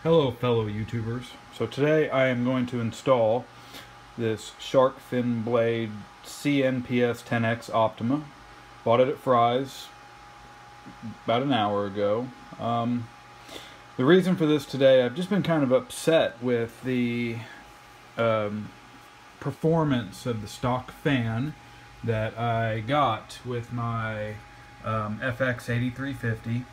Hello fellow YouTubers. So today I am going to install this shark fin blade CNPS10X Optima. Bought it at Fry's about an hour ago. The reason for this today, I've just been kind of upset with the performance of the stock fan that I got with my FX-8350.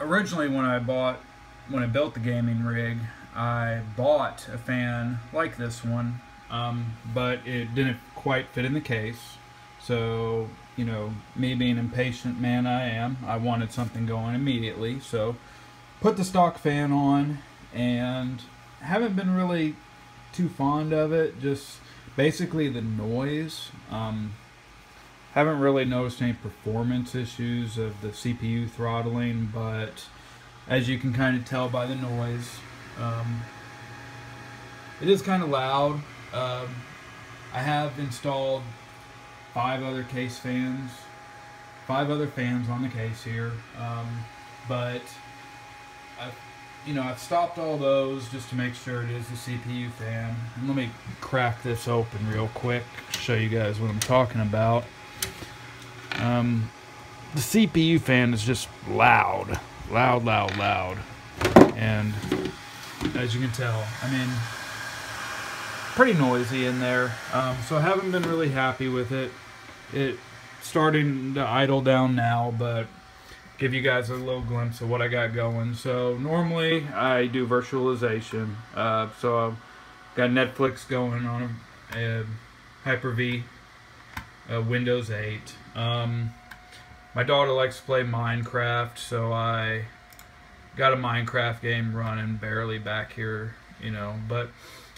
Originally, when I built the gaming rig, I bought a fan like this one, but it didn't quite fit in the case. So, you know, me being an impatient man I wanted something going immediately. So, put the stock fan on, and haven't been really too fond of it. Just basically the noise. Haven't really noticed any performance issues of the CPU throttling, but as you can kind of tell by the noise, it is kind of loud. I have installed 5 other fans on the case here, but I've stopped all those just to make sure it is the CPU fan. And let me crack this open real quick, show you guys what I'm talking about. The CPU fan is just loud, and as you can tell, I mean, pretty noisy in there. So I haven't been really happy with it. It's starting to idle down now, but give you guys a little glimpse of what I got going. So normally I do virtualization. So I've got Netflix going on a Hyper-V. Windows 8. My daughter likes to play Minecraft, so I got a Minecraft game running barely back here, but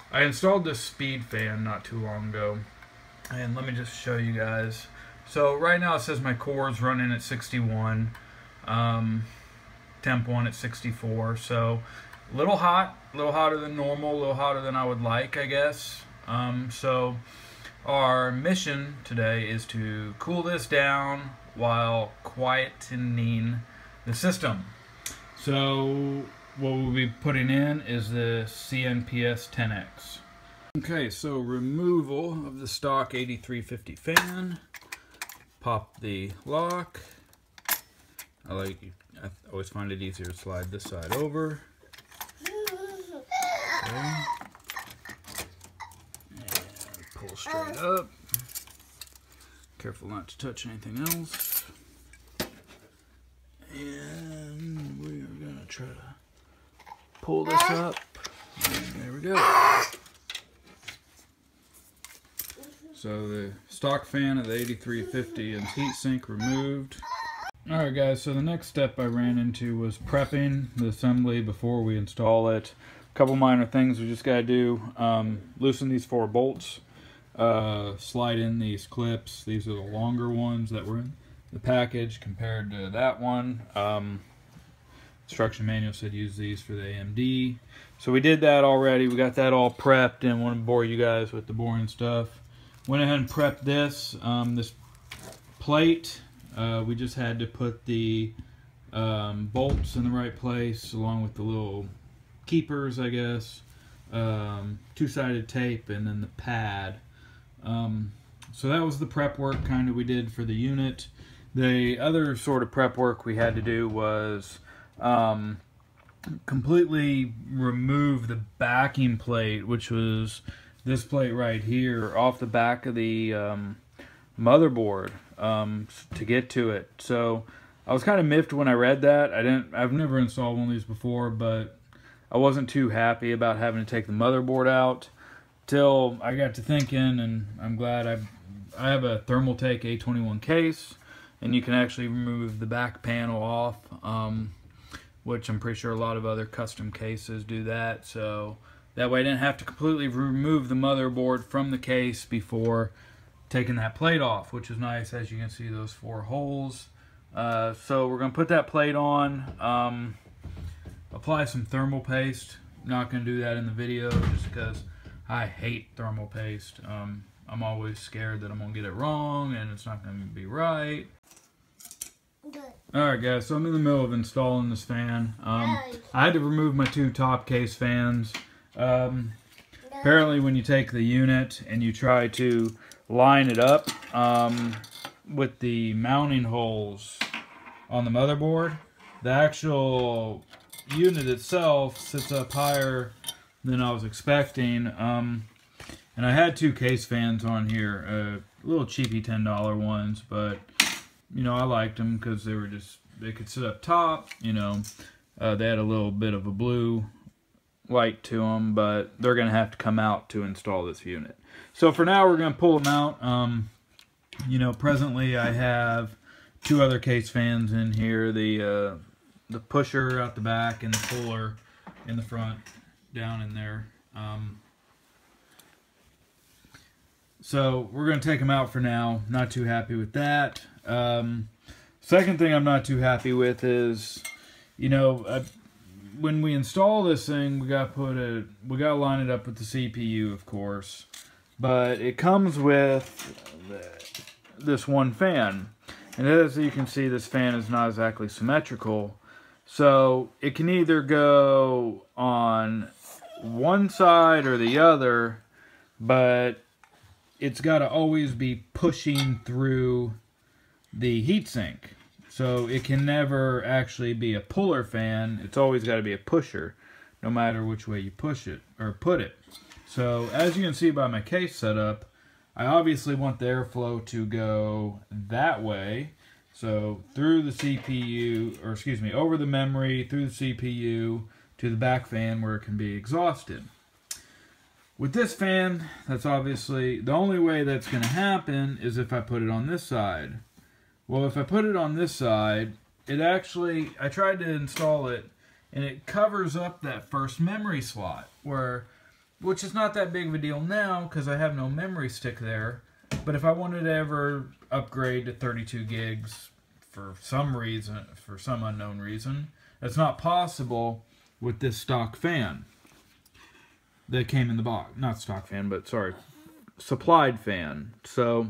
I installed this speed fan not too long ago, and let me just show you guys. So right now it says my core is running at 61, temp 1 at 64, so a little hot, a little hotter than normal, a little hotter than I would like, I guess. So our mission today is to cool this down while quietening the system. So what we'll be putting in is the CNPS10X. Okay, so removal of the stock 8350 fan. Pop the lock. I always find it easier to slide this side over. Okay. Pull straight up. Careful not to touch anything else. And we are going to try to pull this up. And there we go. So the stock fan of the 8350 and heatsink removed. Alright guys, so the next step I ran into was prepping the assembly before we install it. A couple minor things we just got to do. Loosen these 4 bolts. Slide in these clips. These are the longer ones that were in the package compared to that one. Instruction manual said use these for the AMD. So we did that already. We got that all prepped, and want to bore you guys with the boring stuff. Went ahead and prepped this. This plate. We just had to put the bolts in the right place along with the little keepers, I guess. 2-sided tape, and then the pad. So that was the prep work kind of we did for the unit. The other sort of prep work we had to do was completely remove the backing plate, which was this plate right here, off the back of the motherboard to get to it. So I was kind of miffed when I read that. I've never installed one of these before, but I wasn't too happy about having to take the motherboard out till I got to thinking, and I'm glad I have a Thermaltake A21 case, and you can actually remove the back panel off, which I'm pretty sure a lot of other custom cases do that. So that way I didn't have to completely remove the motherboard from the case before taking that plate off, which is nice. As you can see, those 4 holes. So we're going to put that plate on. Apply some thermal paste. I'm not going to do that in the video just because I hate thermal paste. I'm always scared that I'm going to get it wrong and it's not going to be right. Alright guys, so I'm in the middle of installing this fan. I had to remove my two top case fans. Apparently when you take the unit and you try to line it up with the mounting holes on the motherboard, the actual unit itself sits up higher than I was expecting. And I had two case fans on here, little cheapy $10 ones, but you know, I liked them because they could sit up top, you know. They had a little bit of a blue light to them, but they're going to have to come out to install this unit. So for now, we're going to pull them out. You know, presently I have two other case fans in here, the pusher out the back and the puller in the front, down in there. So we're going to take them out for now. Not too happy with that. Second thing I'm not too happy with is, you know, when we install this thing, we got to line it up with the CPU, of course. But it comes with this one fan, and as you can see, this fan is not exactly symmetrical. So it can either go on one side or the other, but it's got to always be pushing through the heatsink. So it can never actually be a puller fan. It's always got to be a pusher, no matter which way you push it or put it. So as you can see by my case setup, I obviously want the airflow to go that way. So through the CPU, or excuse me, over the memory, through the CPU, to the back fan where it can be exhausted. With this fan, that's obviously, the only way that's going to happen is if I put it on this side. Well, if I put it on this side, it actually, I tried to install it, and it covers up that first memory slot, which is not that big of a deal now, because I have no memory stick there. But if I wanted to ever upgrade to 32 gigs for some reason, for some unknown reason, that's not possible with this stock fan that came in the box. Not stock fan, but sorry, supplied fan. So,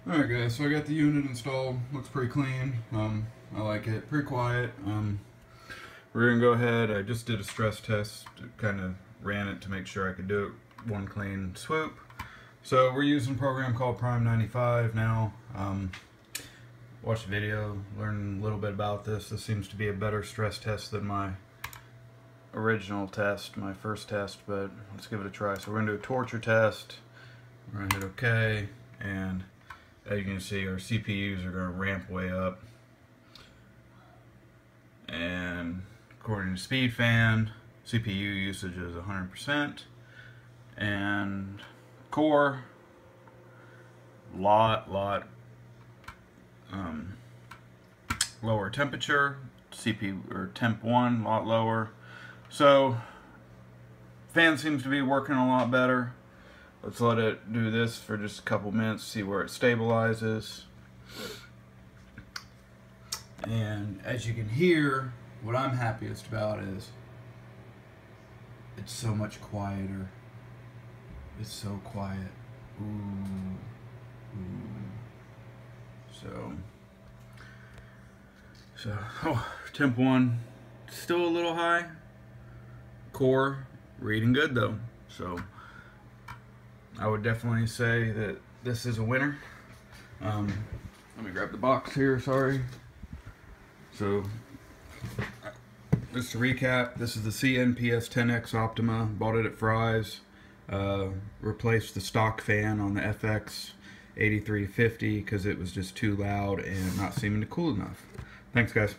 alright guys, so I got the unit installed. Looks pretty clean. I like it. Pretty quiet. We're going to go ahead. I just did a stress test. Kind of ran it to make sure I could do it one clean swoop. So we're using a program called Prime 95 now. Watch the video, learn a little bit about this. This seems to be a better stress test than my original test, my first test, but let's give it a try. So we're going to do a torture test. We're going to hit OK, and as you can see, our CPUs are going to ramp way up. And according to Speed Fan, CPU usage is 100%, and core, lower temperature, CPU or temp 1, lot lower. So fan seems to be working a lot better. Let's let it do this for just a couple minutes, see where it stabilizes. And as you can hear, what I'm happiest about is it's so much quieter. It's so quiet. Ooh. So, temp 1, still a little high. Core, reading good though. So, I would definitely say that this is a winner. Let me grab the box here, sorry. So, just to recap, this is the CNPS10X Optima. Bought it at Fry's. Replaced the stock fan on the FX-8350 because it was just too loud and not seeming to cool enough. Thanks guys.